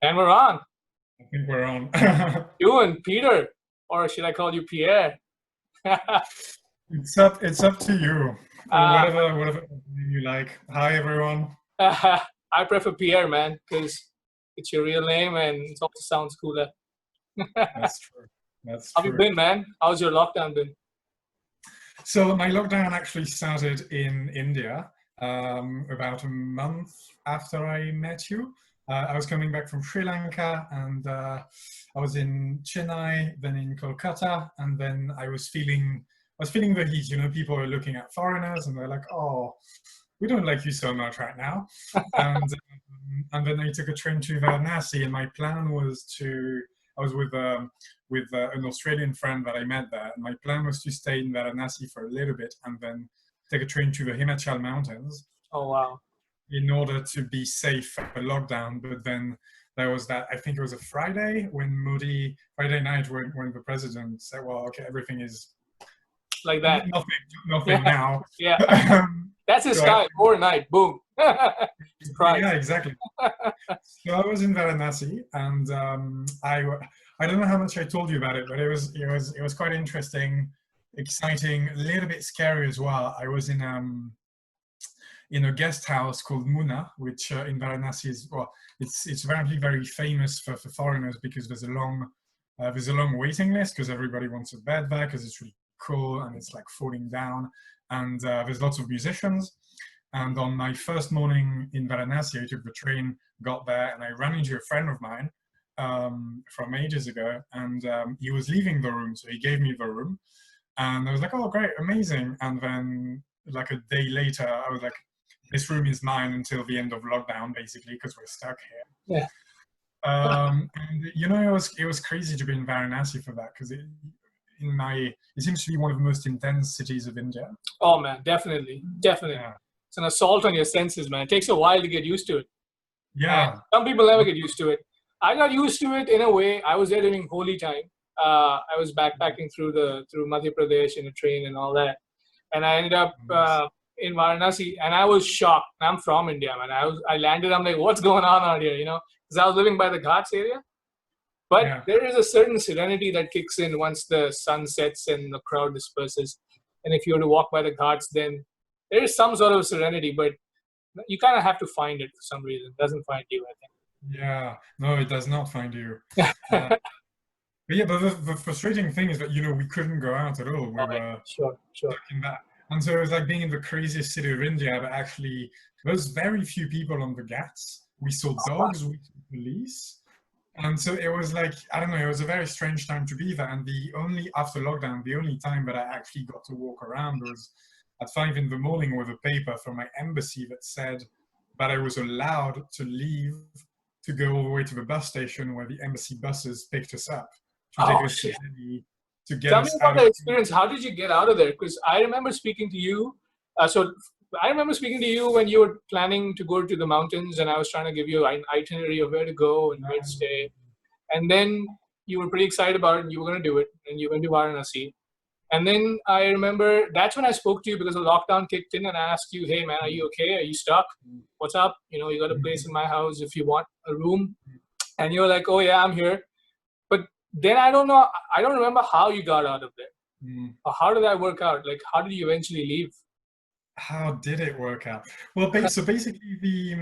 And we're on. I think we're on. You and Peter, or should I call you Pierre? It's up to you. Whatever you like. Hi everyone. I prefer Pierre, man, because it's your real name and it also sounds cooler. That's true. That's How true. you been, man? How's your lockdown been? So my lockdown actually started in India about a month after I met you. I was coming back from Sri Lanka, and I was in Chennai, then in Kolkata, and then I was feeling the heat. You know, people are looking at foreigners, and they're like, "Oh, we don't like you so much right now." And then I took a train to Varanasi, and my plan was I was with an Australian friend that I met there, and my plan was to stay in Varanasi for a little bit, and then take a train to the Himachal mountains. Oh, wow. In order to be safe for lockdown. But then there was that, I think it was a Friday night when the president said, well, okay, everything is like that. Nothing now. Yeah. That's his style. Overnight, boom. Surprise. Yeah, exactly. So I was in Varanasi, and I don't know how much I told you about it, but it was quite interesting, exciting, a little bit scary as well. I was in a guest house called Muna, which in Varanasi is, well, it's apparently very famous for foreigners because there's a long waiting list because everybody wants a bed there because it's really cool and it's like falling down, and there's lots of musicians. And on my first morning in Varanasi, I took the train, got there, and I ran into a friend of mine from ages ago, and he was leaving the room, so he gave me the room, and I was like, oh, great, amazing. And then like a day later, I was like, this room is mine until the end of lockdown, basically, because we're stuck here. Yeah. And you know, it was crazy to be in Varanasi for that, because it seems to be one of the most intense cities of India. Oh man, definitely. Yeah. It's an assault on your senses, man. It takes a while to get used to it. Yeah. And some people never get used to it. I got used to it in a way. I was there during Holi time. I was backpacking through Madhya Pradesh in a train and all that, and I ended up in Varanasi, and I was shocked. I'm from India, man. I landed. I'm like, what's going on out here? You know, because I was living by the Ghats area. But there is a certain serenity that kicks in once the sun sets and the crowd disperses. And if you were to walk by the Ghats, then there is some sort of serenity, but you kind of have to find it for some reason. It doesn't find you, I think. Yeah, no, it does not find you. But the frustrating thing is that, you know, we couldn't go out at all. We were sure. stuck in that. And so it was like being in the craziest city of India, but actually there was very few people on the Ghats. We saw dogs, we saw police. And so it was like, I don't know, it was a very strange time to be there. And after lockdown, the only time that I actually got to walk around was at 5 in the morning with a paper from my embassy that said that I was allowed to leave to go all the way to the bus station where the embassy buses picked us up to take us to get Tell us me about out that experience. How did you get out of there? Because I remember speaking to you. I remember speaking to you when you were planning to go to the mountains, and I was trying to give you an itinerary of where to go and where to stay. And then you were pretty excited about it, and you were going to do it, and you went to Varanasi. And then I remember that's when I spoke to you because the lockdown kicked in, and I asked you, hey, man, are you okay? Are you stuck? What's up? You know, you got a place in my house if you want a room. And you're like, oh, yeah, I'm here. But then I don't know. I don't remember how you got out of there. Or how did that work out? Like, how did you eventually leave? How did it work out? Well, so basically,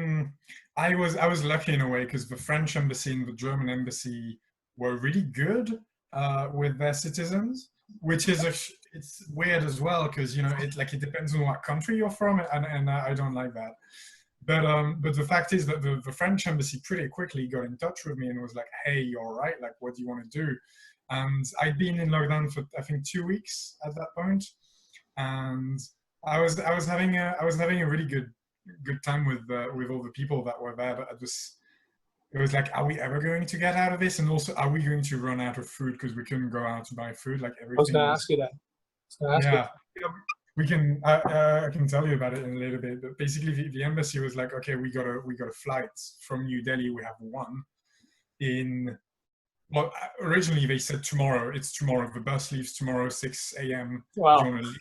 I was lucky in a way because the French embassy and the German embassy were really good with their citizens, which is it's weird as well because, you know, it depends on what country you're from, and I don't like that. But the fact is that the French embassy pretty quickly got in touch with me and was like, hey, you're all right, like, what do you want to do? And I'd been in lockdown for, I think, 2 weeks at that point, and I was having a really good time with all the people that were there, but it was like, are we ever going to get out of this? And also, are we going to run out of food because we couldn't go out to buy food? Like everything. I was going to ask you that. We can. I can tell you about it in a little bit. But basically, the embassy was like, okay, we got a flight from New Delhi. We have one in. Well, originally they said tomorrow. It's tomorrow. The bus leaves tomorrow, 6 a.m. Wow. Do you want to leave?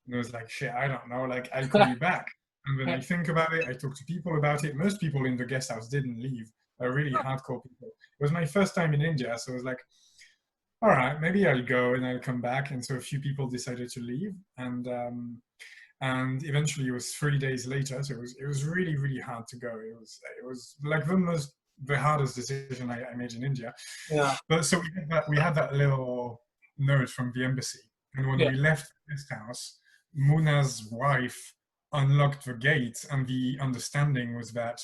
And I was like, shit, I don't know. Like, I'll call you back. And then I think about it. I talk to people about it. Most people in the guest house didn't leave. really hardcore people. It was my first time in India, so I was like, all right, maybe I'll go and I'll come back. And so a few people decided to leave, and eventually it was 3 days later. So it was really really hard to go. It was like the hardest decision I made in India. Yeah. But so we had that little note from the embassy, and when Yeah. we left the guest house, Muna's wife unlocked the gate, and the understanding was that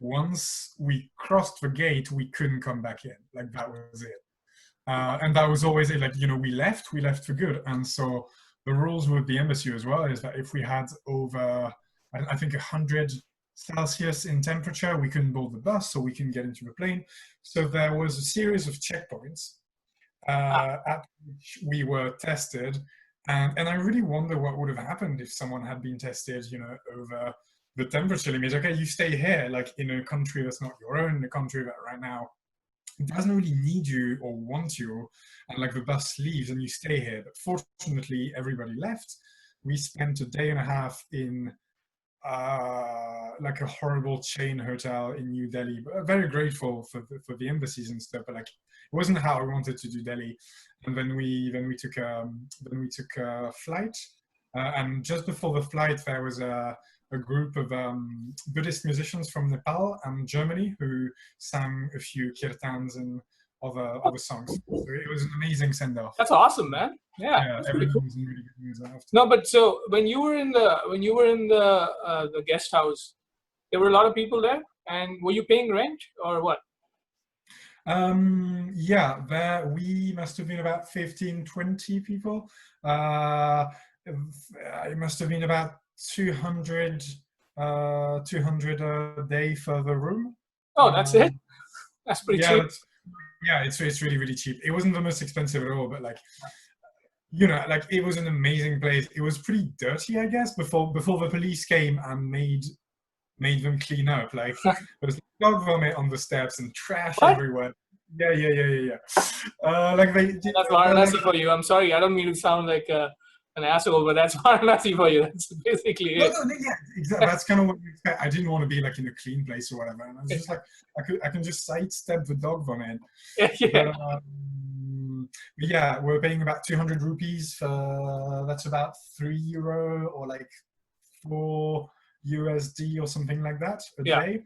once we crossed the gate, we couldn't come back in. Like that was it. And that was always it. Like, we left for good. And so the rules with the embassy as well is that if we had over, I think 100 Celsius in temperature, we couldn't board the bus, so we couldn't get into the plane. So there was a series of checkpoints at which we were tested. And I really wonder what would have happened if someone had been tested, over the temperature limit. Okay, you stay here, like in a country that's not your own, in a country that right now doesn't really need you or want you, and like the bus leaves and you stay here. But fortunately, everybody left. We spent a day and a half in like a horrible chain hotel in New Delhi. But very grateful for the embassies and stuff. But like, it wasn't how I wanted to do Delhi. And then we took a flight. And just before the flight, there was a group of Buddhist musicians from Nepal and Germany who sang a few kirtans and other songs. So it was an amazing send-off. That's awesome, man. Yeah, Yeah, everyone was in really good news after. No, but so when you were in the guest house, there were a lot of people there, and were you paying rent or what? Yeah, there we must have been about 15, 20 people. It must have been about 200 a day for the room. Oh, that's it. That's pretty cheap. Yeah, it's really really cheap. It wasn't the most expensive at all, but like, like it was an amazing place. It was pretty dirty, I guess, before the police came and made them clean up. Like there was dog vomit on the steps and trash everywhere. Yeah. Like that's Varanasi for you. I'm sorry, I don't mean to sound like an asshole, but that's Varanasi for you. That's basically it. No, yeah, exactly. That's kind of what you expect. I didn't want to be like in a clean place or whatever, and I was just like, I can just sidestep the dog vomit. Yeah. But yeah, we're paying about 200 rupees for that's about €3 or like $4 or something like that a day.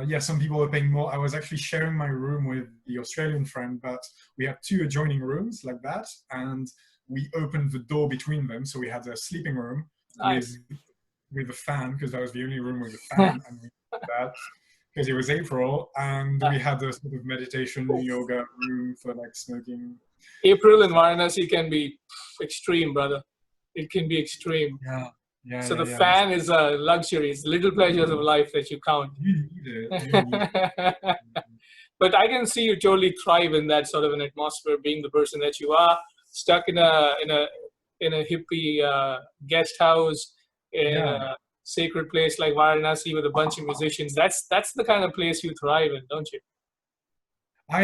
Yeah, some people were paying more. I was actually sharing my room with the Australian friend, but we had two adjoining rooms like that, and we opened the door between them, so we had a sleeping room with a fan, because that was the only room with a fan, and we did that because it was April, and we had a sort of meditation yoga room for like smoking. April in Varanasi can be extreme, brother. It can be extreme. Yeah. So the fan is a luxury. It's little pleasures of life that you count. You need it. But I can see you totally thrive in that sort of an atmosphere, being the person that you are, stuck in a hippie guest house in a sacred place like Varanasi with a bunch of musicians. That's the kind of place you thrive in, don't you? I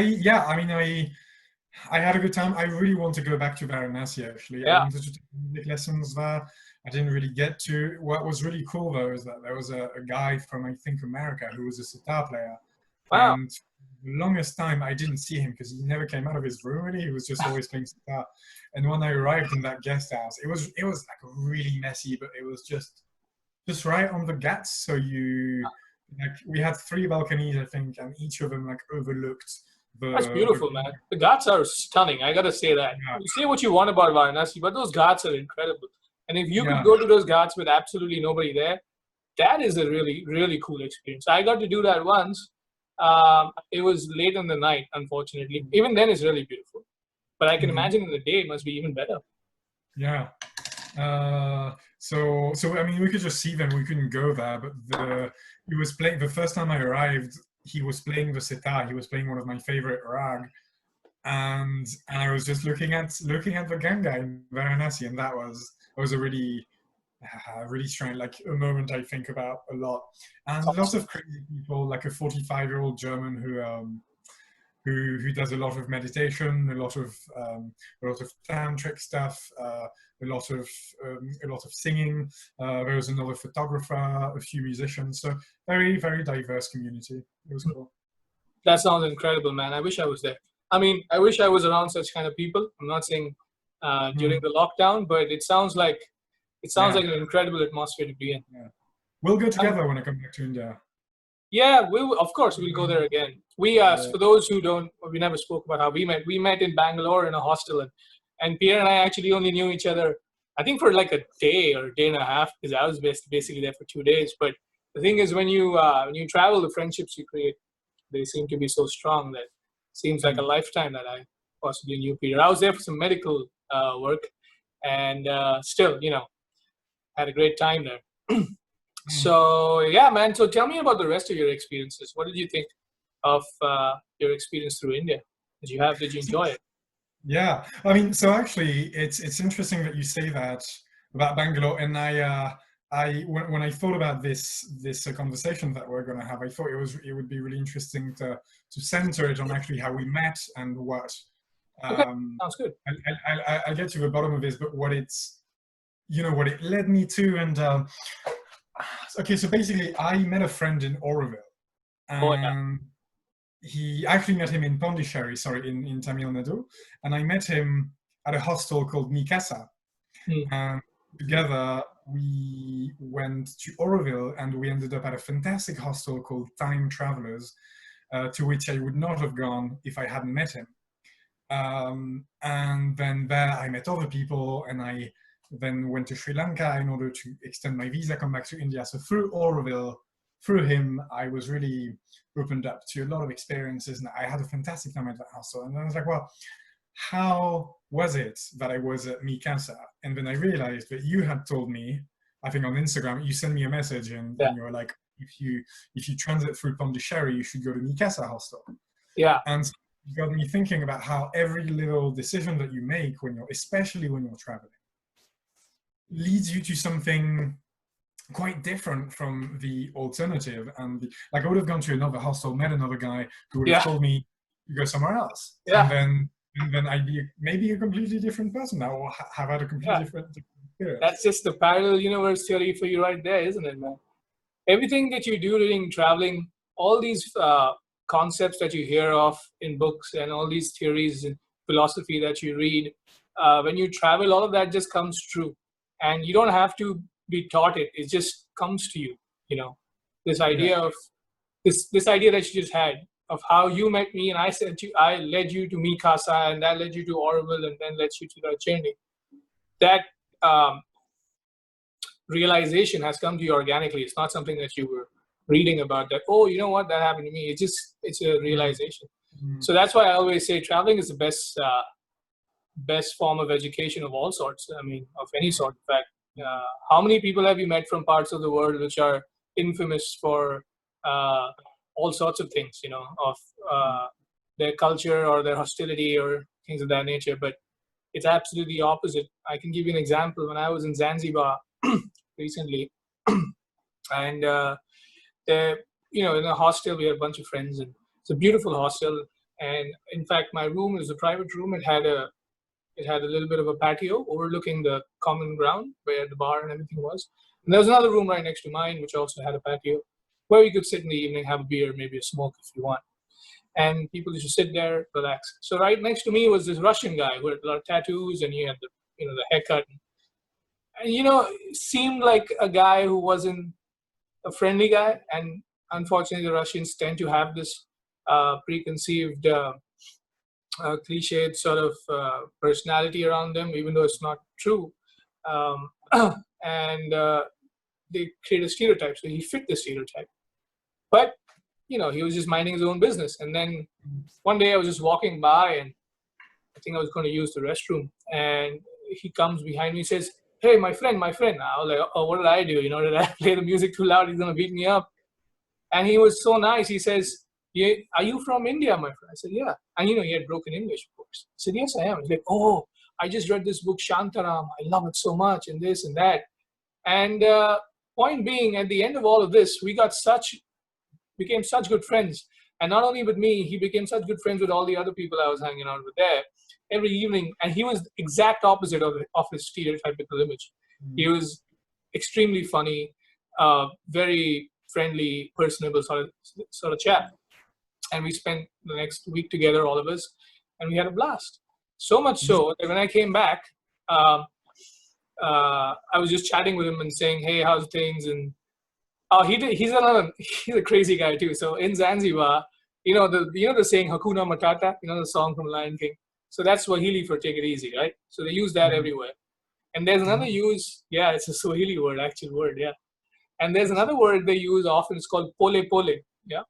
had a good time. I really want to go back to Varanasi, actually. I wanted to take music lessons there. I didn't really get to. What was really cool, though, is that there was a guy from, I think, America who was a sitar player. Wow. And the longest time, I didn't see him because he never came out of his room, really. He was just always playing sitar. And when I arrived in that guest house, it was like really messy, but it was just right on the Ghats. So we had 3 balconies, I think, and each of them like overlooked. That's beautiful, man. The Ghats are stunning. I gotta say that. You say what you want about Varanasi, but those Ghats are incredible. And if you could go to those Ghats with absolutely nobody there, that is a really, really cool experience. I got to do that once. It was late in the night, unfortunately. Even then, it's really beautiful. But I can imagine in the day, it must be even better. Yeah. So I mean, we could just see them. We couldn't go there, but he was playing. The first time I arrived, he was playing the sitar. He was playing one of my favorite rag, and I was just looking at the Ganga in Varanasi, and that was a really strange, like a moment I think about a lot. And lots of crazy people, like a 45-year-old German who does a lot of meditation, a lot of tantric stuff, a lot of singing. There was another photographer, a few musicians. So very, very diverse community. It was cool. That sounds incredible, man. I wish I was there. I mean, I wish I was around such kind of people. I'm not saying during the lockdown, but it sounds like an incredible atmosphere to be in. Yeah. We'll go together when I come back to India. Yeah, of course we'll go there again. For those who don't, we never spoke about how we met. We met in Bangalore in a hostel, and Pierre and I actually only knew each other, I think, for like a day or a day and a half, because I was basically there for 2 days. But the thing is, when you travel, the friendships you create, they seem to be so strong that it seems like a lifetime that I possibly knew Peter. I was there for some medical work, and still, had a great time there. So yeah, man. So tell me about the rest of your experiences. What did you think of your experience through India? Did you enjoy it? Yeah, I mean, so actually, it's interesting that you say that about Bangalore. And when I thought about this conversation that we're going to have, I thought it would be really interesting to center it on actually how we met and what. Okay, sounds good. I'll get to the bottom of this, but what it led me to. And okay, so basically, I met a friend in Oroville, and he actually met him in Pondicherry, in Tamil Nadu, and I met him at a hostel called Mikasa. And together we went to Oroville, and we ended up at a fantastic hostel called Time Travelers, to which I would not have gone if I hadn't met him. And then there I met other people, and I then went to Sri Lanka in order to extend my visa, come back to India. So through Oroville, through him, I was really opened up to a lot of experiences, and I had a fantastic time at that hostel. And I was like, well, how was it that I was at Mikasa? And then I realized that you had told me, I think on Instagram, you sent me a message, and you were like, if you transit through Pondicherry, you should go to Mikasa hostel. Yeah. And so it got me thinking about how every little decision that you make especially when you're traveling, leads you to something quite different from the alternative. And I would have gone to another hostel, met another guy who would have told me to go somewhere else. Yeah. And then I'd be maybe a completely different person now, or have had a completely different experience. That's just the parallel universe theory for you right there, isn't it, man? Everything that you do during traveling, all these concepts that you hear of in books and all these theories and philosophy that you read, when you travel, all of that just comes true. And you don't have to be taught it. It just comes to you, this idea of this idea that you just had of how you met me, and I led you to Mikasa, and that led you to Oroville, and then led you to the journey. That realization has come to you organically. It's not something that you were reading about that, oh, you know what, that happened to me. It's a realization. So that's why I always say traveling is the best form of education of all sorts. I mean, of any sort. In fact, how many people have you met from parts of the world which are infamous for all sorts of things, of their culture or their hostility or things of that nature? But it's absolutely opposite. I can give you an example. When I was in Zanzibar recently, and there, in a hostel, we had a bunch of friends, and it's a beautiful hostel. And in fact, my room is a private room. It had a little bit of a patio overlooking the common ground where the bar and everything was. And there was another room right next to mine, which also had a patio where you could sit in the evening, have a beer, maybe a smoke if you want. And people used to sit there, relax. So right next to me was this Russian guy who had a lot of tattoos, and he had the haircut. And seemed like a guy who wasn't a friendly guy. And unfortunately, the Russians tend to have this preconceived cliched sort of personality around them, even though it's not true. And they create a stereotype. So he fit the stereotype. But, he was just minding his own business. And then one day I was just walking by, and I think I was going to use the restroom. And he comes behind me and says, hey, my friend. I was like, oh, what did I do? Did I play the music too loud? He's going to beat me up. And he was so nice. He says, yeah, are you from India, my friend? I said, yeah. And, he had broken English, of course. I said, yes, I am. He's like, oh, I just read this book, Shantaram. I love it so much, and this and that. And point being, at the end of all of this, we became such good friends And not only with me, he became such good friends with all the other people I was hanging out with there every evening. And he was the exact opposite of his stereotypical image. He was extremely funny, very friendly, personable sort of chap. And we spent the next week together, all of us, and we had a blast. So much so that when I came back, I was just chatting with him and saying, "Hey, how's things?" And he's a crazy guy too. So in Zanzibar, the saying Hakuna Matata, the song from Lion King. So that's Swahili for take it easy, right? So they use that everywhere. And there's another yeah, it's a Swahili word, actual word, yeah. And there's another word they use often, it's called pole pole, yeah.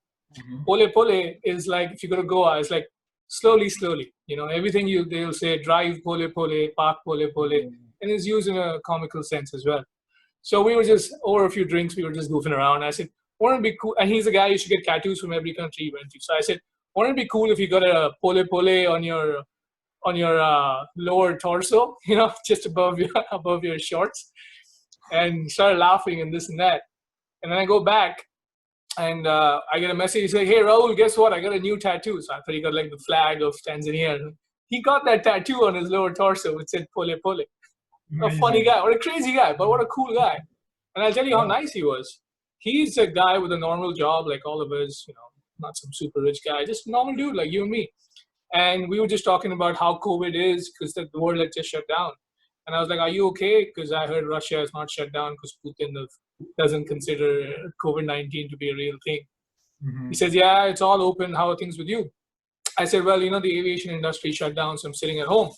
Pole pole is like, if you go to Goa, it's like slowly, slowly. Everything they'll say, drive pole pole, park pole pole, and it's used in a comical sense as well. So we were just, over a few drinks, we were just goofing around. I said, wouldn't it be cool? And he's a guy who should get tattoos from every country he went to. So I said, wouldn't it be cool if you got a pole pole on your lower torso, just above your shorts? And started laughing and this and that. And then I go back and I get a message. He's like, "Hey, Raul, guess what? I got a new tattoo." So I thought he got like the flag of Tanzania. He got that tattoo on his lower torso which said pole pole. A funny guy, what a crazy guy, but what a cool guy. And I'll tell you how nice he was. He's a guy with a normal job like all of us, not some super rich guy, just a normal dude like you and me. And we were just talking about how COVID is because the world had just shut down. And I was like, "Are you okay?" Because I heard Russia is not shut down because Putin doesn't consider COVID-19 to be a real thing. He says, "Yeah, it's all open. How are things with you?" I said, "Well, the aviation industry shut down, so I'm sitting at home."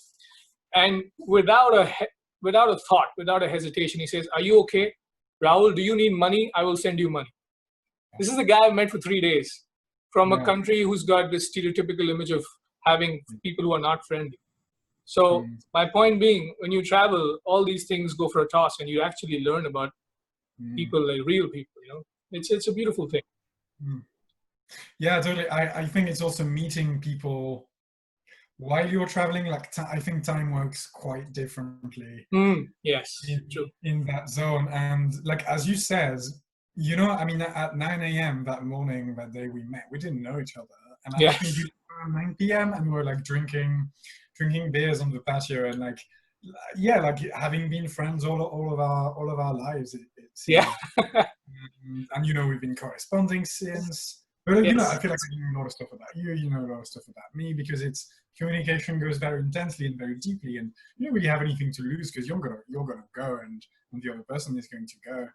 And without a thought, without a hesitation, he says, "Are you okay? Rahul, do you need money? I will send you money." This is a guy I've met for 3 days from a country who's got this stereotypical image of having people who are not friendly. So my point being, when you travel, all these things go for a toss and you actually learn about people, like real people, It's a beautiful thing. Yeah, totally. I think it's also meeting people while you're traveling. Like I think time works quite differently. Yes, true. In that zone. And like, as you said, I mean, at 9 a.m. that morning, that day we met, we didn't know each other. And I think you around 9 p.m. and we were like drinking beers on the patio and like, yeah, like having been friends all of our lives. And we've been corresponding since. But I feel like I know a lot of stuff about you. You know a lot of stuff about me because communication goes very intensely and very deeply, and you don't really have anything to lose because you're gonna go, and the other person is going to go.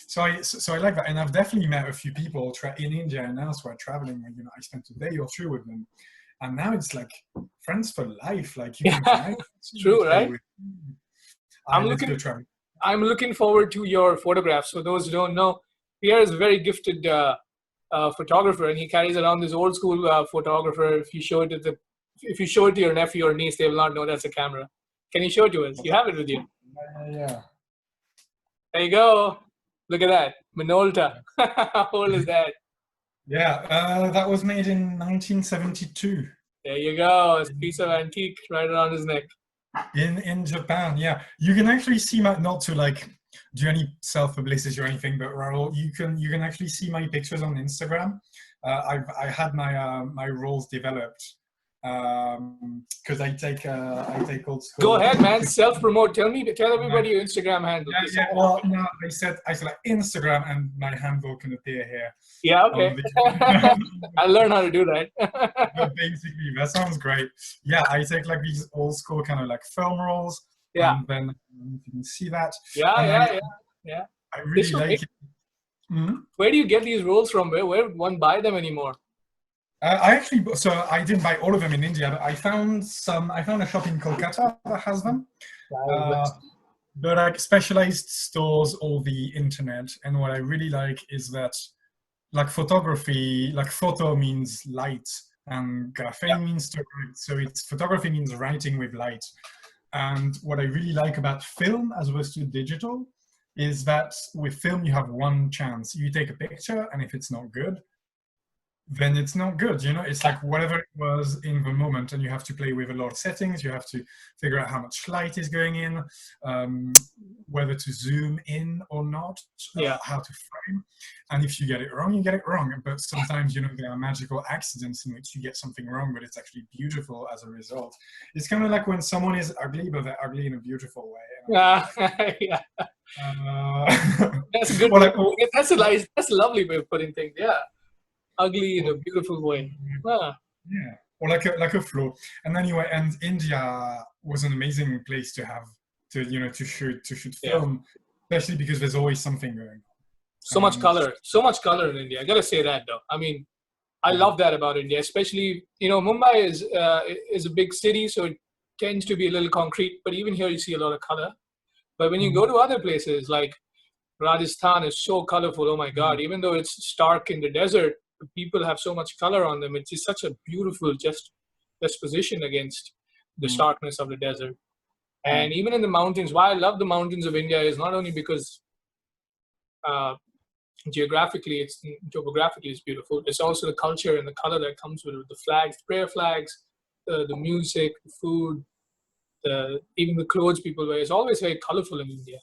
So I like that, and I've definitely met a few people in India and elsewhere traveling where I spent a day or two with them, and now it's like friends for life. Like you can it's true, right? I'm looking forward to your photographs. For those who don't know, Pierre is a very gifted photographer, and he carries around this old school photographer. If you show it to your nephew or niece, they will not know that's a camera. Can you show it to us? You have it with you. Yeah. There you go. Look at that. Minolta. How old is that? Yeah, that was made in 1972. There you go. It's a piece of antique right around his neck. In Japan, yeah. You can actually see not to like do any self-publicity or anything, but Raul, you can actually see my pictures on Instagram. I had my roles developed because I take old school. Go ahead, man. Self-promote. Tell everybody your Instagram handle. Yeah. Well, no, I said like Instagram, and my handle can appear here. Yeah, okay. I'll learn how to do that. But basically, that sounds great. Yeah, I take like these old school kind of like film rolls. Yeah. And then you can see that. Yeah. I really like it. Where do you get these rolls from? Where would one buy them anymore? I didn't buy all of them in India, but I found a shop in Kolkata that has them. But like specialized stores or the internet. And what I really like is that like photography, like photo means light and graphene means to write. So photography means writing with light. And what I really like about film as opposed to digital is that with film you have one chance. You take a picture, and if it's not good, then it's not good. You know, it's like whatever it was in the moment, and you have to play with a lot of settings. You have to figure out how much light is going in, um, whether to zoom in or not, Yeah. how to frame. And if you get it wrong, you get it wrong. But sometimes, you know, there are magical accidents in which you get something wrong, but it's actually beautiful as a result. It's kind of like when someone is ugly, but they're ugly in a beautiful way. Yeah. Yeah. That's a good well, way. like, oh, That's a lovely way of putting things. Yeah. Ugly in a beautiful way. Ah, yeah, or like a flow. And anyway, and India was an amazing place to have to shoot yeah. film, especially because there's always something going So on. much And color. So much color in India. I gotta say that though. I mean, I love that about India, especially, Mumbai is a big city, so it tends to be a little concrete. But even here, you see a lot of color. But when you go to other places like Rajasthan, is so colorful. Oh my God! Even though it's stark in the desert, the people have so much color on them. It's just such a beautiful juxtaposition against the starkness of the desert. And even in the mountains, why I love the mountains of India is not only because uh, topographically it's beautiful. It's also the culture and the color that comes with it. The flags, prayer flags, the music, the food, even the clothes people wear. It's always very colorful in India.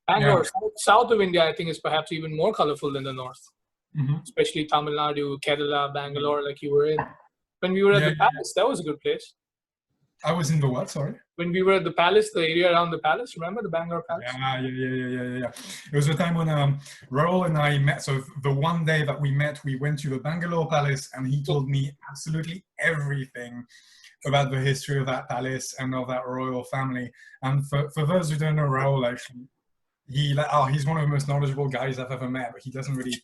yeah, Bangalore, south of India, I think is perhaps even more colorful than the north, hmm especially Tamil Nadu, Kerala, Bangalore, like you were in. When we were at yeah, the palace, that was a good place. I was in the what? Sorry. When we were at the palace, the area around the palace, remember the Bangalore palace? Yeah. It was the time when Raoul and I met. So the one day that we met, we went to the Bangalore Palace, and he told me absolutely everything about the history of that palace and of that royal family. And for those who don't know Raoul, actually, he's one of the most knowledgeable guys I've ever met. But he doesn't really.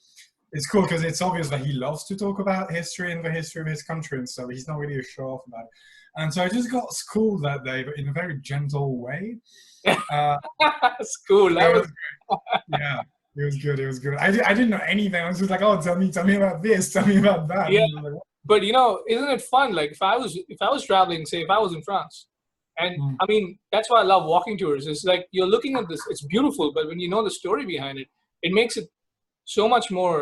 It's cool because it's obvious that he loves to talk about history and the history of his country and stuff. He's not really a show off about it. And so I just got schooled that day, but in a very gentle way. Uh, School. it That was was yeah, it was good. It was good. I didn't know anything. I was just like, oh, tell me about this, tell me about that. yeah. And I was like, But isn't it fun? Like if I was traveling, say if I was in France, and mm, I mean that's why I love walking tours. It's like you're looking at this, it's beautiful, but when you know the story behind it, it makes it so much more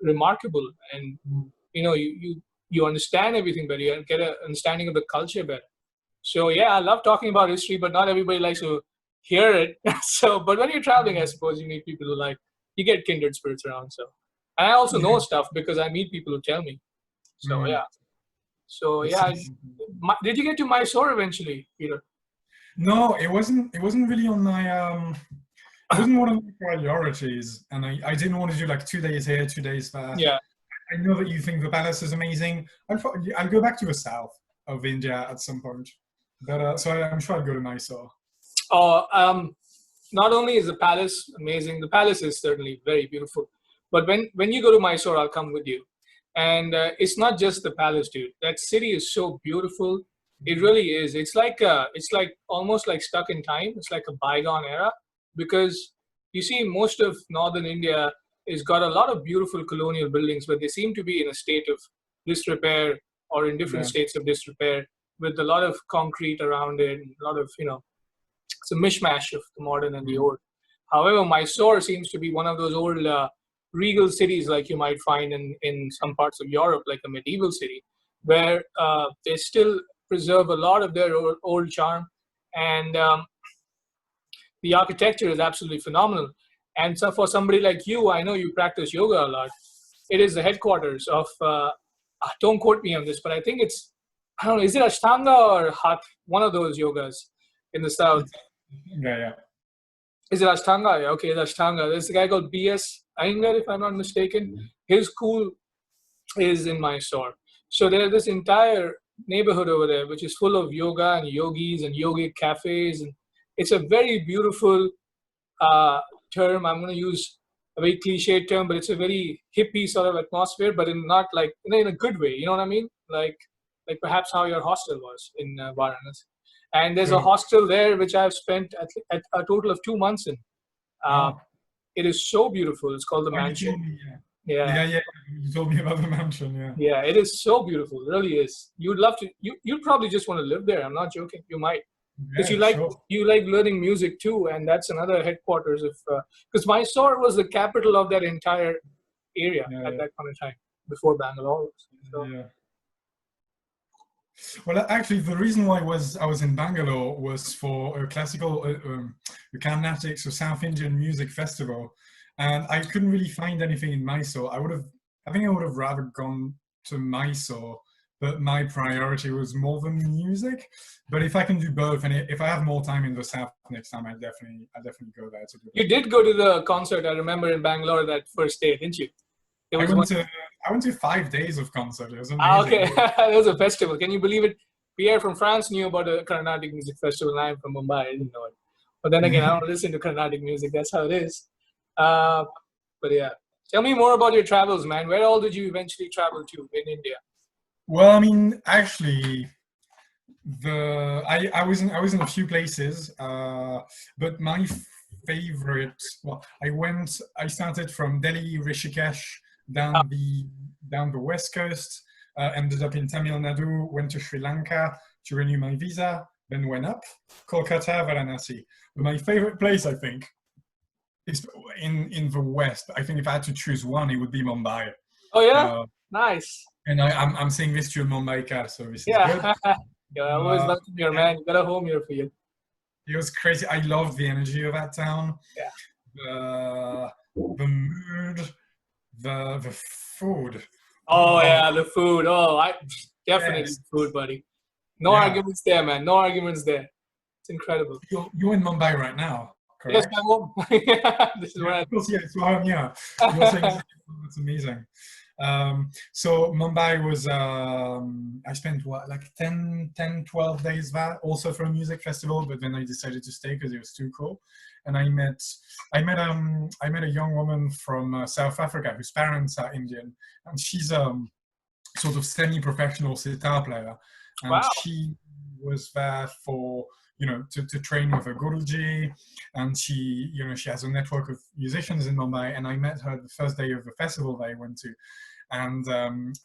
remarkable, and mm, you understand everything better. You get an understanding of the culture better. So yeah, I love talking about history, but not everybody likes to hear it. So, but when you're traveling, I suppose you meet people who you get kindred spirits around. So, and I also yeah, know stuff because I meet people who tell me. So mm. yeah. So It's yeah. Did you get to Mysore eventually, Peter? no, it wasn't. It wasn't really on my It wasn't one of my priorities, and I didn't want to do like 2 days here, 2 days there. Yeah. I know that you think the palace is amazing. I'll go back to the south of India at some point, but so I'm sure I'll go to Mysore. Oh, not only is the palace amazing, the palace is certainly very beautiful. But when you go to Mysore, I'll come with you. And it's not just the palace, dude. That city is so beautiful. It really is. It's like almost like stuck in time. It's like a bygone era because you see most of northern India has got a lot of beautiful colonial buildings, but they seem to be in a state of disrepair or in different Yeah. states of disrepair with a lot of concrete around it, a lot of it's a mishmash of the modern and the old. However, Mysore seems to be one of those old regal cities like you might find in some parts of Europe, like a medieval city, where they still preserve a lot of their old charm. And the architecture is absolutely phenomenal. And so for somebody like you, I know you practice yoga a lot. It is the headquarters of, don't quote me on this, but I think I don't know, is it Ashtanga or Hatha? One of those yogas in the south. Yeah. Is it Ashtanga? Yeah, okay, it's Ashtanga. There's a guy called B.S. Iyengar, if I'm not mistaken. His school is in Mysore. So there's this entire neighborhood over there, which is full of yoga and yogis and yogic cafes. And it's a very beautiful term. I'm going to use a very cliched term, but it's a very hippie sort of atmosphere, but in not like in a good way. You know what I mean? Like perhaps how your hostel was in Varanasi. And there's a Sure. hostel there which I've spent at a total of 2 months in. Uh, Oh, it is so beautiful. It's called the oh, you Mansion. told me. Yeah, Yeah. You told me about the mansion. Yeah. yeah, it is so beautiful. It really is. You'd love to. You'd probably just want to live there. I'm not joking. You might, because you Yeah. like Sure. you like learning music too, and that's another headquarters of. Because Mysore was the capital of that entire area Yeah. at that point in time. before Bangalore. So, Yeah. Well, actually, the reason why I was in Bangalore was for a classical, a Carnatic, so South Indian music festival, and I couldn't really find anything in Mysore. I think I would have rather gone to Mysore, but my priority was more the music. But if I can do both, and if I have more time in the South next time, I definitely go there to do you that. did go to the concert, I remember, in Bangalore that first day, didn't you? There I was went one. to I went to 5 days of concert. It was Ah, amazing. okay. There was a festival. Can you believe it? Pierre from France knew about the Carnatic music festival, and I'm from Mumbai. I didn't know it. But then again, I don't listen to Carnatic music. That's how it is. Uh, but yeah, tell me more about your travels, man. Where all did you eventually travel to in India? Well, I mean, actually, I was in a few places, but my favorite. Well, I started from Delhi, Rishikesh, Ah, down the west coast. Ended up in Tamil Nadu. Went to Sri Lanka to renew my visa. Then went up Kolkata, Varanasi. But my favorite place, I think, is in the west. I think if I had to choose one, it would be Mumbai. oh yeah, Uh, nice. and I'm saying this to a Mumbai car, so this is Yeah, good. yeah. I always Uh, welcome here, man. You got a home here for you. It was crazy. I loved the energy of that town, Yeah. the mood, the food. Oh Oh yeah, the food. Oh, I definitely yes, food, buddy. No yeah. arguments there, man. No arguments there. It's incredible. You're in Mumbai right now, Yes, my correct? home. This is Yeah, where I of course. Yeah, it's home. Yeah, you're saying that's amazing. So Mumbai was, I spent what, like 12 days there, also for a music festival, but then I decided to stay because it was too cool. And I met a young woman from South Africa whose parents are Indian, and she's sort of semi-professional sitar player, and Wow. she was there for, to train with a Guruji, and she has a network of musicians in Mumbai, and I met her the first day of the festival that I went to, and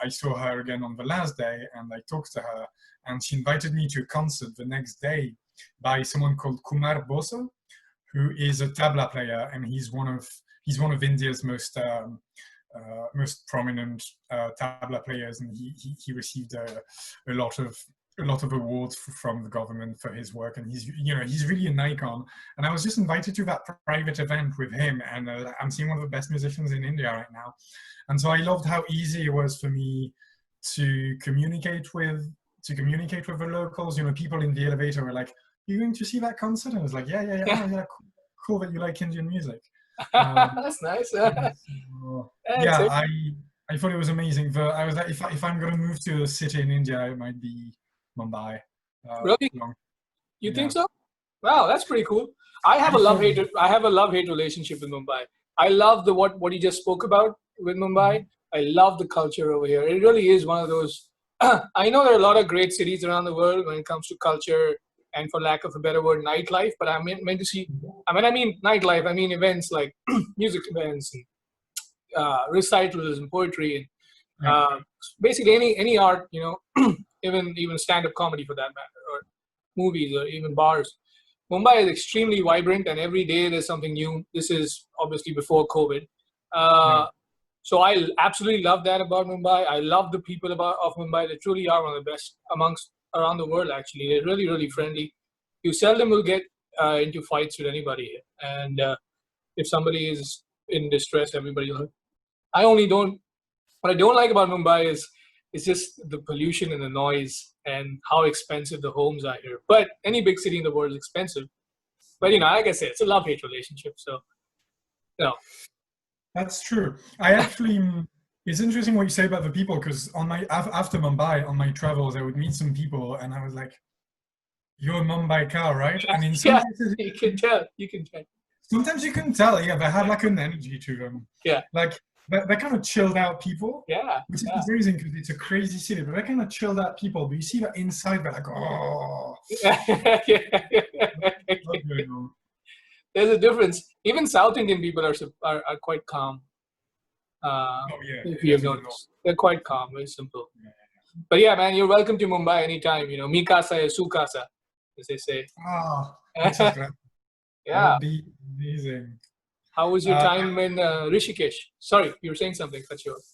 I saw her again on the last day, and I talked to her, and she invited me to a concert the next day by someone called Kumar Bosa, who is a tabla player, and he's one of India's most prominent tabla players, and he received a lot of awards from the government for his work, and he's really an icon. And I was just invited to that private event with him, and I'm seeing one of the best musicians in India right now. And so I loved how easy it was for me to communicate with the locals. People in the elevator were like, "You going to see that concert?" And I was like, "Yeah, yeah, yeah. Yeah, Oh, yeah, cool that you like Indian music." Um, that's nice. so, That's yeah, it. I thought it was amazing. I was like, if I'm gonna move to a city in India, it might be Mumbai. Really? Long, You think yeah. so? Wow, that's pretty cool. I have I a love thought. hate. I have a love hate relationship with Mumbai. I love the what you just spoke about with Mumbai. Mhm. I love the culture over here. It really is one of those. I know there are a lot of great cities around the world when it comes to culture and, for lack of a better word, nightlife. But I meant to see. I mean nightlife. I mean events like music events and recitals and poetry and Yeah, basically any art. Even stand-up comedy for that matter, or movies, or even bars. Mumbai is extremely vibrant, and every day there's something new. This is obviously before COVID. yeah, Uh, so I absolutely love that about Mumbai. I love the people of Mumbai. They truly are one of the best amongst around the world. Actually, they're really, really friendly. You seldom will get into fights with anybody here. And if somebody is in distress, everybody will. I only don't. What I don't like about Mumbai is just the pollution and the noise and how expensive the homes are here. But any big city in the world is expensive. But like I said, it's a love-hate relationship. So you know, that's true. I actually. It's interesting what you say about the people, because after Mumbai on my travels, I would meet some people, and I was like, "You're a Mumbai car, right?" And in some yeah, cases, you can tell. You can tell. sometimes you can tell, yeah, they have Yeah, like an energy to them. yeah, Like they're kind of chilled out people, yeah, which is yeah. amazing because it's a crazy city, but they're kind of chilled out people. But you see that inside, they're like, oh, what's going on? There's a difference. Even South Indian people are quite calm. Oh, yeah, If yeah, you've definitely not. noticed, they're quite calm, very simple. Yeah. But yeah, man, you're welcome to Mumbai anytime. Mi casa es su casa, as they say. Ah, muchas gracias. That Yeah. would be amazing. How was your Uh, time in Rishikesh? Sorry, you were saying something, cut you off.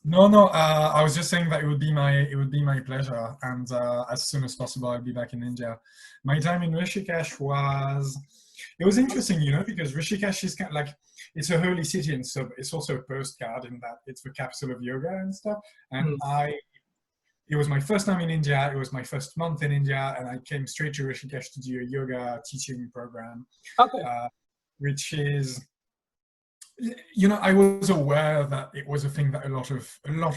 No, no. I was just saying that it would be my pleasure, and as soon as possible, I'll be back in India. My time in Rishikesh was interesting, because Rishikesh is kind of like it's a holy city, and so it's also a postcard in that it's the capital of yoga and stuff. And Hmm. it was my first time in India. It was my first month in India, and I came straight to Rishikesh to do a yoga teaching program, Okay. uh, which is I was aware that it was a thing that a lot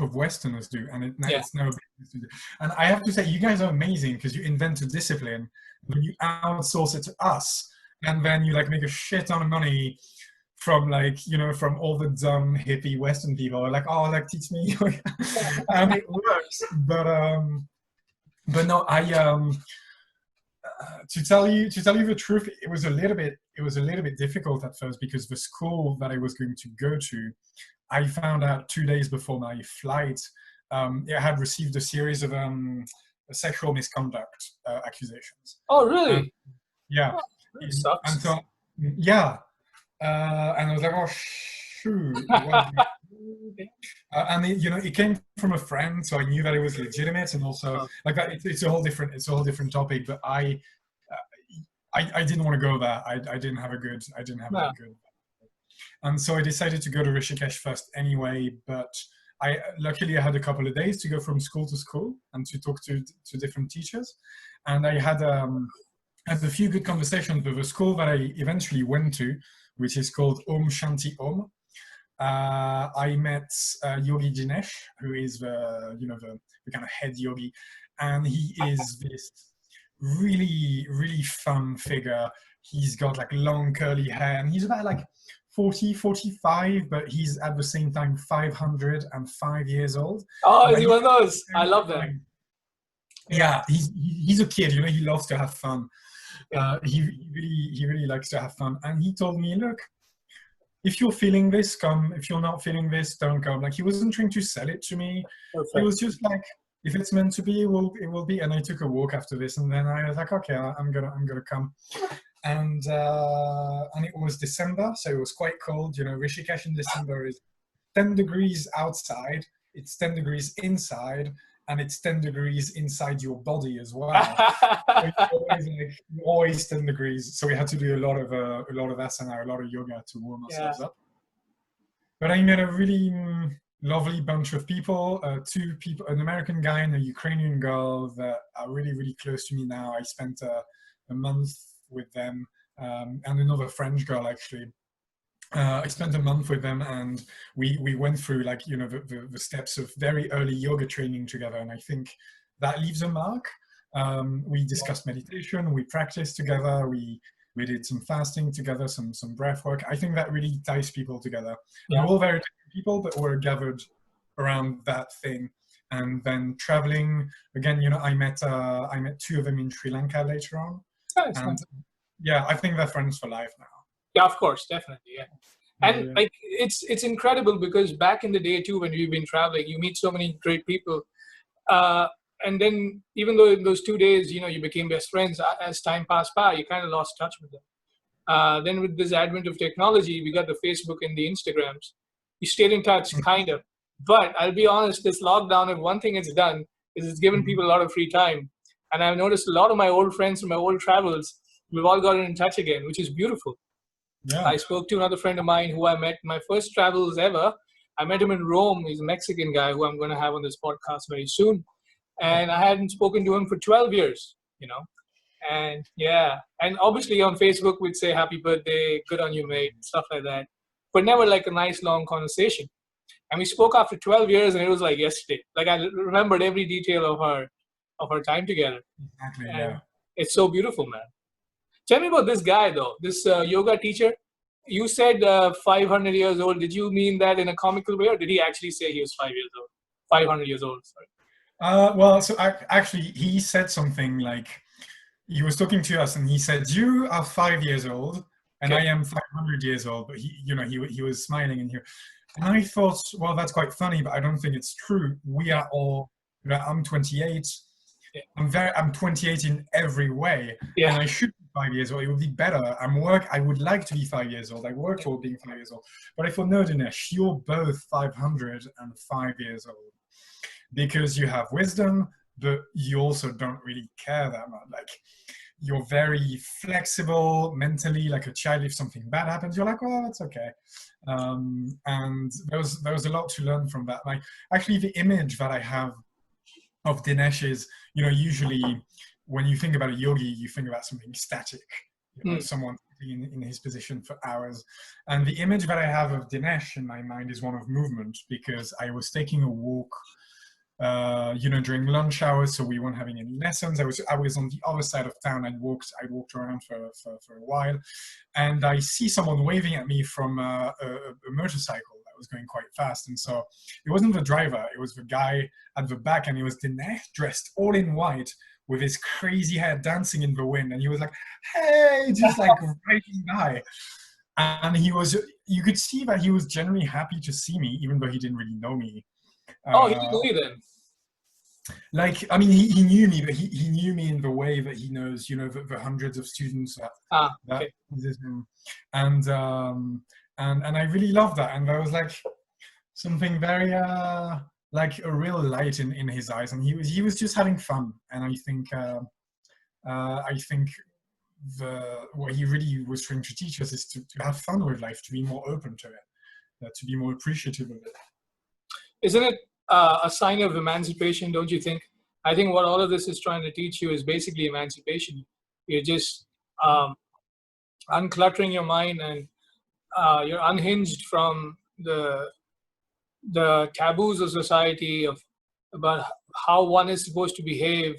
of Westerners do, and Yeah. it's never been to do. And I have to say, you guys are amazing because you invent a discipline, then you outsource it to us, and then you like make a shit ton of money from from all the dumb hippie Western people like, oh, like teach me, and it works. But no, to tell you the truth, it was a little bit difficult at first because the school that I was going to go to, I found out 2 days before my flight, it had received a series of sexual misconduct accusations, Oh, and really? yeah, Oh, that and sucks. so yeah, and I was like, oh shoot, what? And it came from a friend, so I knew that it was legitimate, and also Oh, like that. It's a whole different topic, but I didn't want to go there. I didn't have a yeah. good, and so I decided to go to Rishikesh first anyway. But luckily I had a couple of days to go from school to school and to talk to different teachers, and I had a few good conversations with a school that I eventually went to, which is called Om Shanti Om. I met Yogi Dinesh, who is the kind of head yogi, and he is this really really fun figure. He's got like long curly hair, and he's about like 40, 45, but he's at the same time 505 years old. Oh, is But he he one of those? I love them. like, Yeah. yeah, he's a kid. He loves to have fun. Yeah. He really likes to have fun, and he told me, look, if you're feeling this, come. If you're not feeling this, don't come. Like he wasn't trying to sell it to me. He Perfect. was just like, if it's meant to be, it will be. And I took a walk after this, and then I was like, okay, I'm gonna come. And it was December, so it was quite cold. Rishikesh in December is 10 degrees outside. It's 10 degrees inside, and it's 10 degrees inside your body as well. So you're always 10 degrees. So we had to do a lot of asana, a lot of yoga to warm Yeah. ourselves up. But I met a really lovely bunch of people, two people, an American guy and a Ukrainian girl that are really, really close to me now. I spent a month with them, and another French girl actually. I spent a month with them, and we went through the steps of very early yoga training together, and I think that leaves a mark. We discussed meditation, we practiced together, we did some fasting together, some breath work. I think that really ties people together. We're Yeah. all very different people, but we're gathered around that thing. And then traveling again, I met two of them in Sri Lanka later on, Nice, and nice. yeah, I think they're friends for life now. Yeah, of course, definitely. Yeah. Yeah, And yeah. like it's incredible because back in the day too, when we've been traveling, you meet so many great people. Uh, and then even though in those 2 days, you became best friends, as time passed by, you kind of lost touch with them. Then with this advent of technology, we got the Facebook and the Instagrams. You stayed in touch, kind of. But I'll be honest, this lockdown, if one thing it's done, is it's given Mhm. people a lot of free time. And I've noticed a lot of my old friends from my old travels, we've all gotten in touch again, which is beautiful. Yeah. I spoke to another friend of mine who I met my first travels ever. I met him in Rome. He's a Mexican guy who I'm going to have on this podcast very soon. Oh, And I hadn't spoken to him for 12 years. And yeah, and obviously on Facebook we'd say happy birthday, good on you, mate, stuff like that. But never like a nice long conversation. And we spoke after 12 years and it was like yesterday. Like I remembered every detail of our time together. exactly. Yeah. And it's so beautiful, man. Tell me about this guy though, this yoga teacher. You said 500 years old. Did you mean that in a comical way, or did he actually say he was 5 years old? 500 years old. Sorry. Well, so actually, he said something like he was talking to us, and he said, "You are 5 years old, and I Okay. am 500 years old." But he was smiling in here, and I thought, well, that's quite funny, but I don't think it's true. We Yeah. are all. I'm 28. Yeah. I'm 28 in every way, Yeah. and I should be 5 years old. It would be better. I would like to be 5 years old. I work toward being 5 years old. But if for no, Dinesh, you're both 505 years old because you have wisdom, but you also don't really care that much. Like, you're very flexible mentally, like a child. If something bad happens, you're like, oh, it's okay. And there was a lot to learn from that. Like, actually, the image that I have of Dinesh is, usually when you think about a yogi, you think about something static, someone in his position for hours. And the image that I have of Dinesh in my mind is one of movement, because I was taking a walk during lunch hours, so we weren't having any lessons. I was on the other side of town. I walked around for a while, and I see someone waving at me from a motorcycle that was going quite fast. And so it wasn't the driver, it was the guy at the back, and it was Dinesh dressed all in white with his crazy hair dancing in the wind, and he was like, hey, just like riding by. And you could see that he was genuinely happy to see me, even though he didn't really know me. Oh, he didn't know you then? Like, I mean, he knew me, but he knew me in the way that he knows, the hundreds of students that visit him. And I really loved that. And there was like something very, like a real light in his eyes. And he was just having fun. And I think what he really was trying to teach us is to have fun with life, to be more open to it, to be more appreciative of it. Isn't it a sign of emancipation, don't you think? I think what all of this is trying to teach you is basically emancipation. You're just uncluttering your mind, and you're unhinged from the taboos of society about how one is supposed to behave.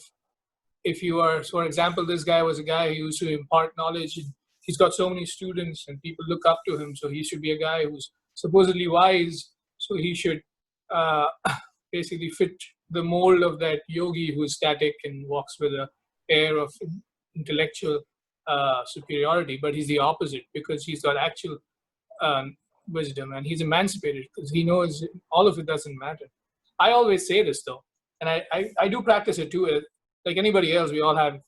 If you are, for example, this guy was a guy who used to impart knowledge, and he's got so many students and people look up to him, so he should be a guy who's supposedly wise, so he should basically fit the mold of that yogi who's static and walks with an air of intellectual superiority. But he's the opposite, because he's got actual wisdom, and he's emancipated because he knows all of it doesn't matter. I always say this though, and I do practice it too. Like anybody else, we all have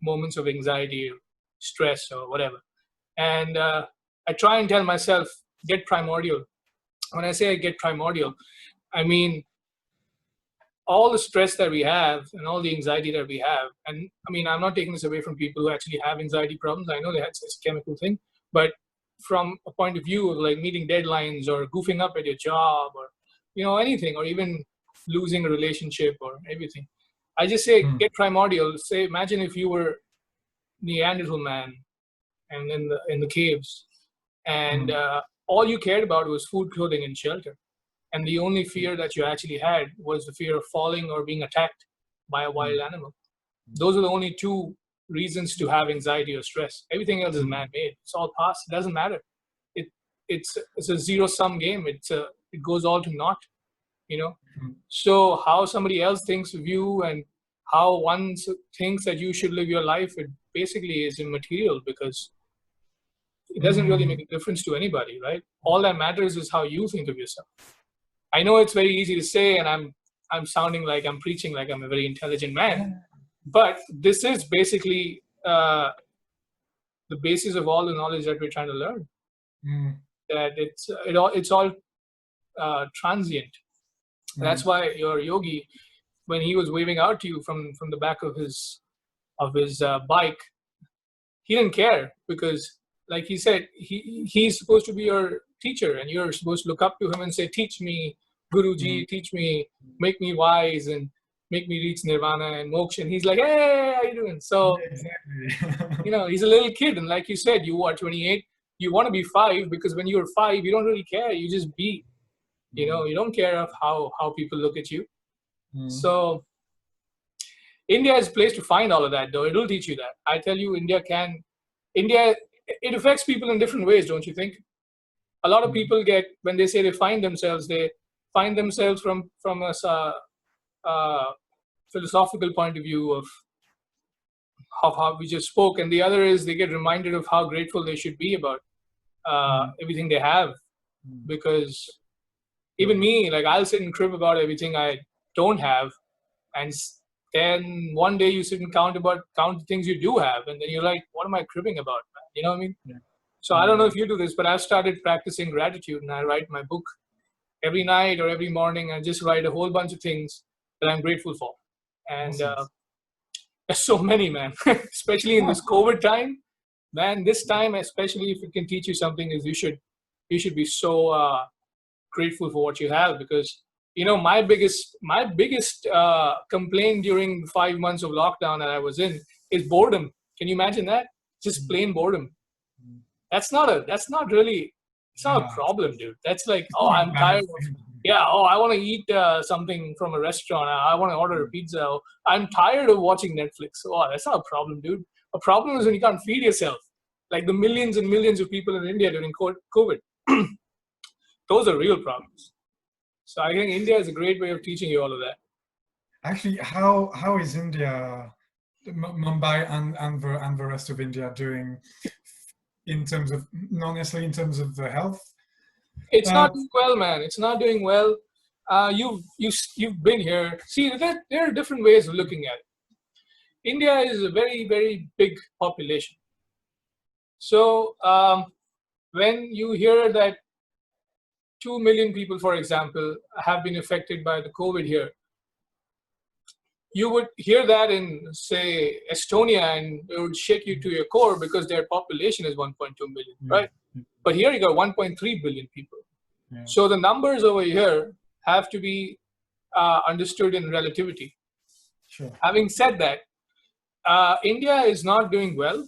moments of anxiety or stress or whatever. And I try and tell myself, get primordial. When I say I get primordial, I mean all the stress that we have and all the anxiety that we have. And I mean, I'm not taking this away from people who actually have anxiety problems. I know that's a chemical thing, but from a point of view of like meeting deadlines or goofing up at your job or, anything, or even losing a relationship or everything, I just say, get primordial. Say, imagine if you were Neanderthal man and in the caves, and all you cared about was food, clothing, and shelter. And the only fear that you actually had was the fear of falling or being attacked by a wild animal. Those are the only two reasons to have anxiety or stress. Everything else is man-made. It's all past. It doesn't matter. It's a zero-sum game. It goes all to naught, So how somebody else thinks of you and how one thinks that you should live your life, it basically is immaterial, because it doesn't really make a difference to anybody, right? All that matters is how you think of yourself. I know it's very easy to say, and I'm sounding like I'm preaching like I'm a very intelligent man, but this is basically the basis of all the knowledge that we're trying to learn. That it's all transient. That's why your yogi, when he was waving out to you from the back of his bike, he didn't care, because, like he said, he's supposed to be your teacher, and you're supposed to look up to him and say, teach me, Guruji, teach me, make me wise, and make me reach nirvana and moksha. And he's like, hey, how you doing? So, he's a little kid. And like you said, you are 28, you want to be 5, because when you're 5, you don't really care. You just be, you don't care of how people look at you. So India is a place to find all of that, though. It will teach you that. I tell you, India, it affects people in different ways, don't you think? A lot of people when they say they find themselves from a philosophical point of view of how we just spoke. And the other is they get reminded of how grateful they should be about everything they have. Because even me, like, I'll sit and crib about everything I don't have, and then one day you sit and count the things you do have, and then you're like, what am I cribbing about, man? You know what I mean? Yeah. So I don't know if you do this, but I've started practicing gratitude, and I write my book every night or every morning. I just write a whole bunch of things that I'm grateful for, and Awesome. there's so many, man. Especially in this COVID time, man. This time, especially if it can teach you something, is you should be so grateful for what you have, because my biggest complaint during 5 months of lockdown that I was in is boredom. Can you imagine that? Just plain boredom. That's not really, it's not a Yeah. problem, dude. That's like, It's oh, not a I'm bad tired of, thing. yeah, oh, I want to eat something from a restaurant. I want to order a pizza. Oh, I'm tired of watching Netflix. Oh, that's not a problem, dude. A problem is when you can't feed yourself, like the millions and millions of people in India during COVID. Those are real problems. So I think India is a great way of teaching you all of that. Actually, how is India, Mumbai and the rest of India doing in terms of, not necessarily in terms of the health? It's Uh, not doing well, man. It's not doing well. You've been here. See, there are different ways of looking at it. India is a very, very big population. So when you hear that 2 million people, for example, have been affected by the COVID here, you would hear that in, say, Estonia, and it would shake you to your core because their population is 1.2 million, right? But here you got 1.3 billion people. yeah. So the numbers over here have to be understood in relativity. Sure. Having said that, India is not doing well,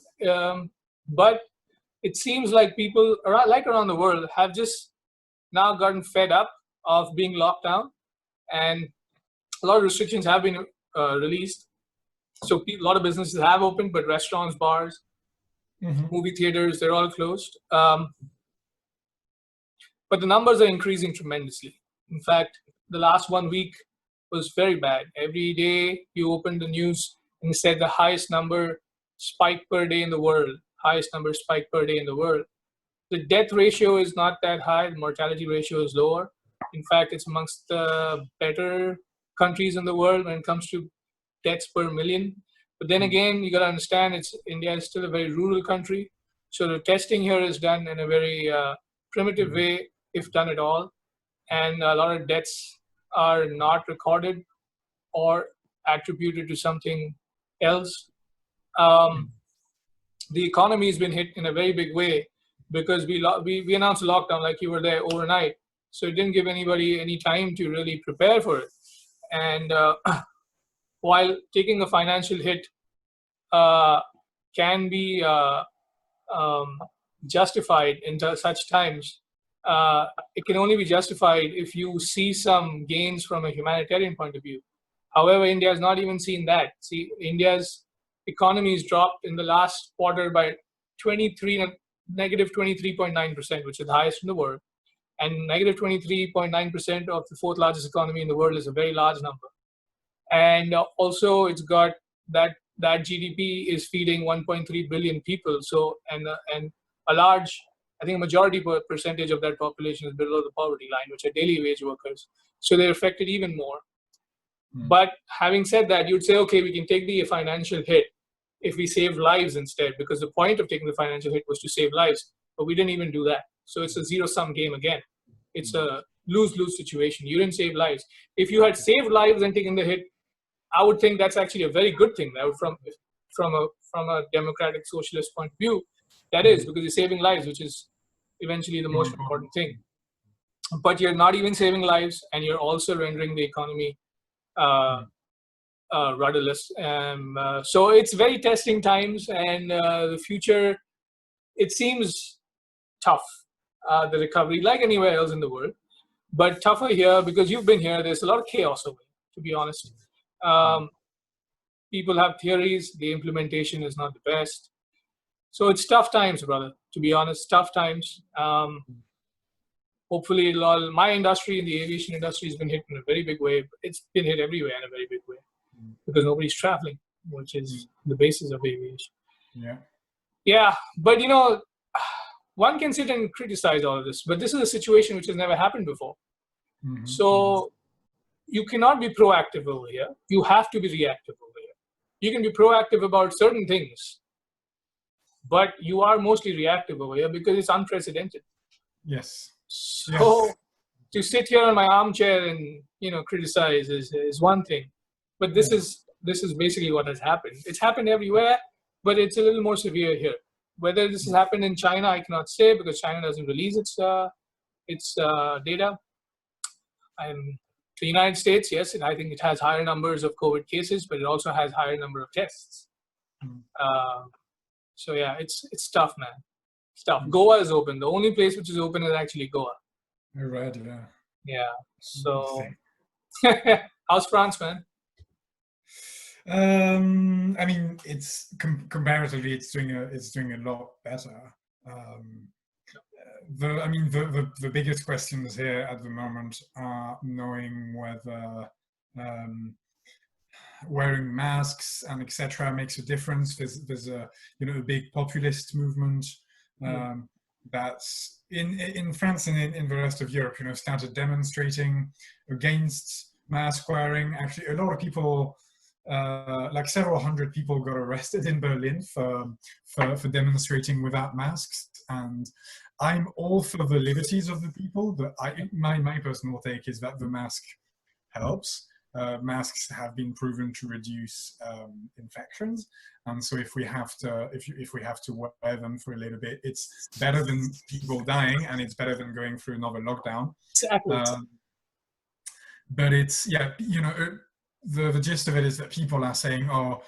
but it seems like people around the world have just now gotten fed up of being locked down, and a lot of restrictions have been released. So a lot of businesses have opened, but restaurants, bars, movie theaters, they're all closed. But the numbers are increasing tremendously. In fact, the last 1 week was very bad. Every day you opened the news and it said the highest number spike per day in the world, highest number spike per day in the world. The death ratio is not that high. The mortality ratio is lower. In fact, it's amongst the better countries in the world when it comes to deaths per million. But then again, you got to understand, India is still a very rural country. So the testing here is done in a very primitive way, if done at all. And a lot of deaths are not recorded or attributed to something else. The economy has been hit in a very big way because we announced a lockdown like you were there overnight. So it didn't give anybody any time to really prepare for it. And while taking a financial hit can be justified in such times, it can only be justified if you see some gains from a humanitarian point of view. However, India has not even seen that. See, India's economy has dropped in the last quarter by negative 23.9%, which is the highest in the world. And negative 23.9% of the fourth largest economy in the world is a very large number. And also, it's got that GDP is feeding 1.3 billion people. So, and a large, I think a majority percentage of that population is below the poverty line, which are daily wage workers. So they're affected even more. But having said that, you'd say, okay, we can take the financial hit if we save lives instead, because the point of taking the financial hit was to save lives, but we didn't even do that. So it's a zero-sum game again. It's a lose-lose situation. You didn't save lives. If you had saved lives and taken the hit, I would think that's actually a very good thing. That would, from a democratic socialist point of view, that is, because you're saving lives, which is eventually the most important thing. But you're not even saving lives, and you're also rendering the economy rudderless. So it's very testing times, and the future, it seems tough, the recovery, like anywhere else in the world, but tougher here because you've been here. There's a lot of chaos over here, to be honest. People have theories. The implementation is not the best. So it's tough times, brother, to be honest, tough times. Hopefully, my industry, the aviation industry, has been hit in a very big way. It's been hit everywhere in a very big way because nobody's traveling, which is the basis of aviation. Yeah, but one can sit and criticize all of this, but this is a situation which has never happened before. So you cannot be proactive over here. You have to be reactive over here. You can be proactive about certain things, but you are mostly reactive over here because it's unprecedented. Yes. So to sit here on my armchair and criticize is one thing, but this is basically what has happened. It's happened everywhere, but it's a little more severe here. Whether this has happened in China, I cannot say because China doesn't release its data. And the United States, yes, I think it has higher numbers of COVID cases, but it also has higher number of tests. So yeah, it's tough, man. It's tough. Goa is open. The only place which is open is actually Goa. You're right. Yeah. Yeah. So, how's France, man? I mean, it's comparatively, it's doing a lot better. The biggest questions here at the moment are knowing whether wearing masks and etc. makes a difference. There's a a big populist movement that's in France and in the rest of Europe, started demonstrating against mask wearing. Actually, a lot of people, like several hundred people, got arrested in Berlin for demonstrating without masks. And I'm all for the liberties of the people, but my personal take is that the mask helps. Masks have been proven to reduce infections, and so if we have to wear them for a little bit, it's better than people dying, and it's better than going through another lockdown. Exactly. But it's the gist of it is that people are saying, oh,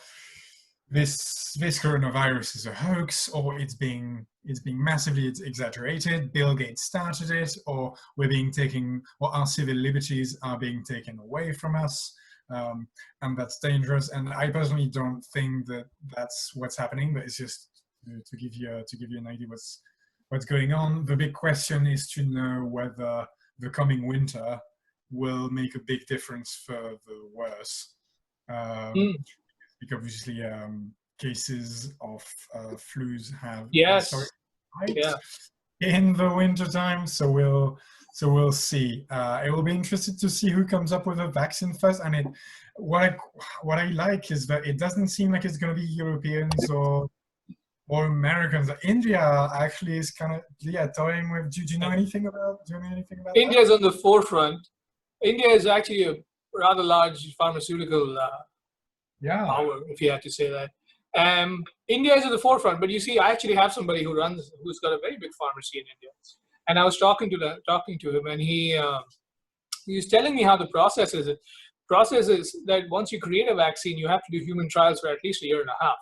this coronavirus is a hoax, or it's being massively exaggerated. Bill Gates started it, or our civil liberties are being taken away from us, and that's dangerous. And I personally don't think that that's what's happening, but it's just to give you an idea what's going on. The big question is to know whether the coming winter will make a big difference for the worse. Because obviously cases of flus have in the winter time, so we'll see. It will be interesting to see who comes up with a vaccine first. And what I like is that it doesn't seem like it's going to be Europeans or Americans. India actually is kind of toying with. Do you know anything about? India is on the forefront. India is actually a rather large pharmaceutical power, if you have to say that. India is at the forefront, but you see, I actually have somebody who's got a very big pharmacy in India, and I was talking to him, and he was telling me how the process is. Process is that once you create a vaccine, you have to do human trials for at least a year and a half.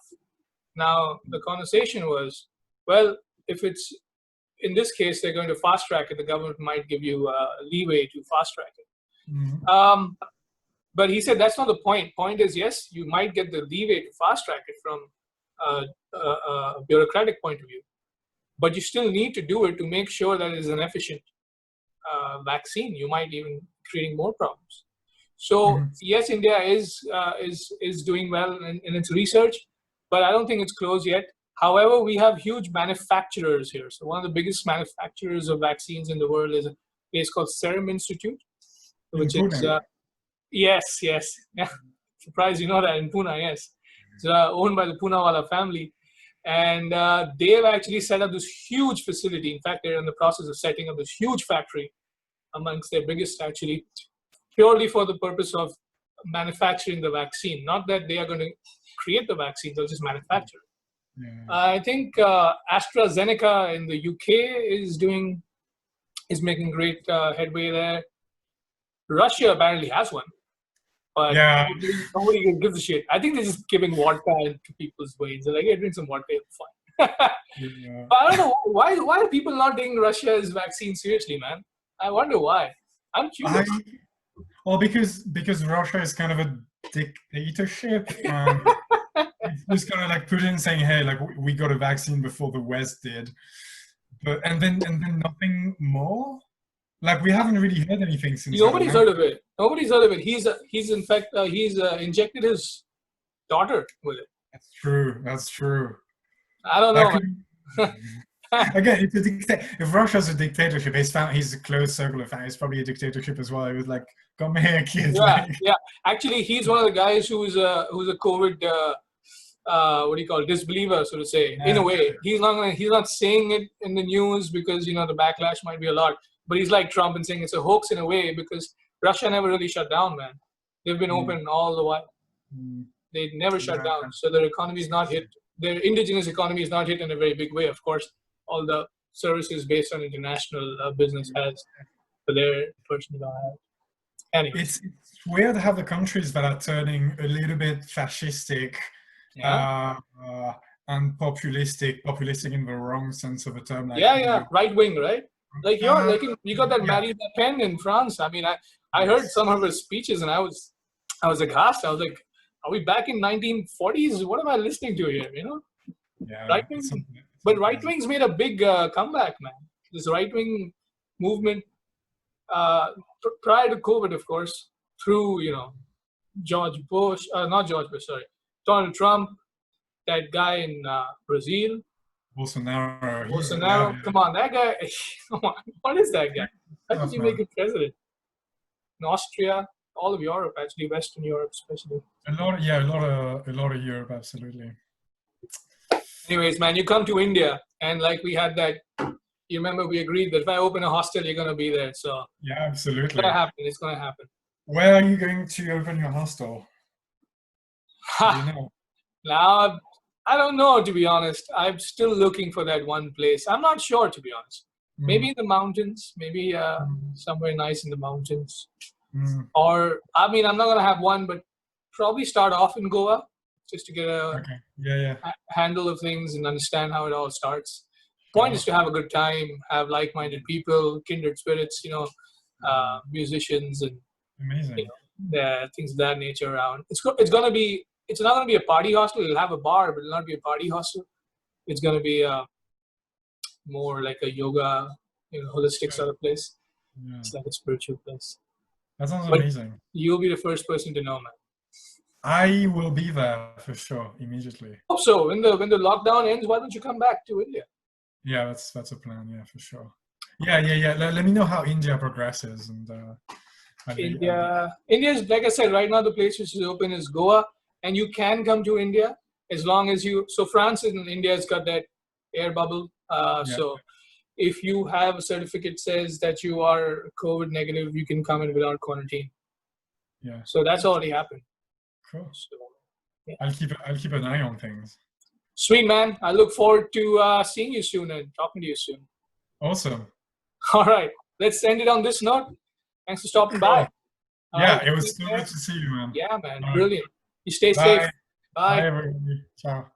Now, the conversation was, well, if it's in this case, they're going to fast track it. The government might give you leeway to fast track it. Mm-hmm. But he said that's not the point. Point is, yes, you might get the leeway to fast track it from a bureaucratic point of view, but you still need to do it to make sure that it is an efficient vaccine. You might even creating more problems. So yes, India is doing well in its research, but I don't think it's closed yet. However, we have huge manufacturers here. So one of the biggest manufacturers of vaccines in the world is a place called Serum Institute, which is yes. Yeah. Surprised you know that in Pune, yes. It's owned by the Poonawalla family. And they've actually set up this huge facility. In fact, they're in the process of setting up this huge factory, amongst their biggest actually, purely for the purpose of manufacturing the vaccine. Not that they are going to create the vaccine, they'll just manufacture it. Yeah. I think AstraZeneca in the UK is making great headway there. Russia apparently has one, but nobody gives a shit. I think they're just giving vodka into people's veins. They're like, hey, drink some vodka, it's fine. But I don't know, why are people not taking Russia's vaccine seriously, man? I wonder why. I'm curious. Well, because Russia is kind of a dictatorship. It's just kind of like Putin saying, "Hey, like we got a vaccine before the West did," and then nothing more. Like we haven't really heard anything since. Nobody's heard of it. Nobody's heard of it. He's in fact he's injected his daughter with it. That's true. I don't know. Again, if Russia's a dictatorship, his close circle of family is probably a dictatorship as well. It was like, come here, kid. Yeah, Like, yeah. Actually, he's one of the guys who's a COVID what do you call it, disbeliever, so to say. In a yeah, way, he's not saying it in the news because the backlash might be a lot. But he's like Trump and saying it's a hoax in a way because Russia never really shut down, man. They've been open all the while. They never shut down, so their economy is not hit. Their indigenous economy is not hit in a very big way. Of course, all the services based on international business has, but their personally don't have. Anyways. It's weird how the countries that are turning a little bit fascistic and populistic in the wrong sense of the term. Like, right wing, right? Like you got that Marine Le Pen in France. I mean, I heard some of her speeches and I was aghast. I was like, are we back in 1940s? What am I listening to here? Yeah, right wing. But right wing's made a big comeback, man. This right wing movement prior to COVID, of course, through George Bush, not George Bush, sorry, Donald Trump, that guy in Brazil, Bolsonaro. Yeah. Come on, that guy. Come on, what is that guy? How did you make him president? In Austria, all of Europe, actually, Western Europe, especially. A lot of Europe, absolutely. Anyways, man, you come to India, and like we had that. You remember we agreed that if I open a hostel, you're gonna be there. So yeah, absolutely. It's gonna happen. It's gonna happen. Where are you going to open your hostel? Do you know? Now, I don't know, to be honest. I'm still looking for that one place. I'm not sure, to be honest. Maybe in the mountains. Maybe somewhere nice in the mountains. Or I mean, I'm not gonna have one, but probably start off in Goa just to get a handle of things and understand how it all starts. Point is to have a good time, have like-minded people, kindred spirits, musicians, and amazing, things of that nature around. It's not going to be a party hostel. It'll have a bar, but it'll not be a party hostel. It's going to be more like a yoga, holistic sort of place. Yeah. It's like a spiritual place. That sounds amazing. You'll be the first person to know, man. I will be there for sure immediately. Hope so. When the lockdown ends, why don't you come back to India? Yeah, that's a plan. Yeah, for sure. Yeah. Let me know how India progresses. And India's, like I said, right now the place which is open is Goa, and you can come to India as long as you. So France and India has got that air bubble. So if you have a certificate says that you are COVID negative, you can come in without quarantine. Yeah. So that's already happened. Cool. So, I'll keep an eye on things. Sweet, man. I look forward to seeing you soon and talking to you soon. Awesome. All right. Let's end it on this note. Thanks for stopping by. It was so good to see you, man. Yeah, man. Brilliant. You stay safe. Bye. Bye, everybody. Ciao.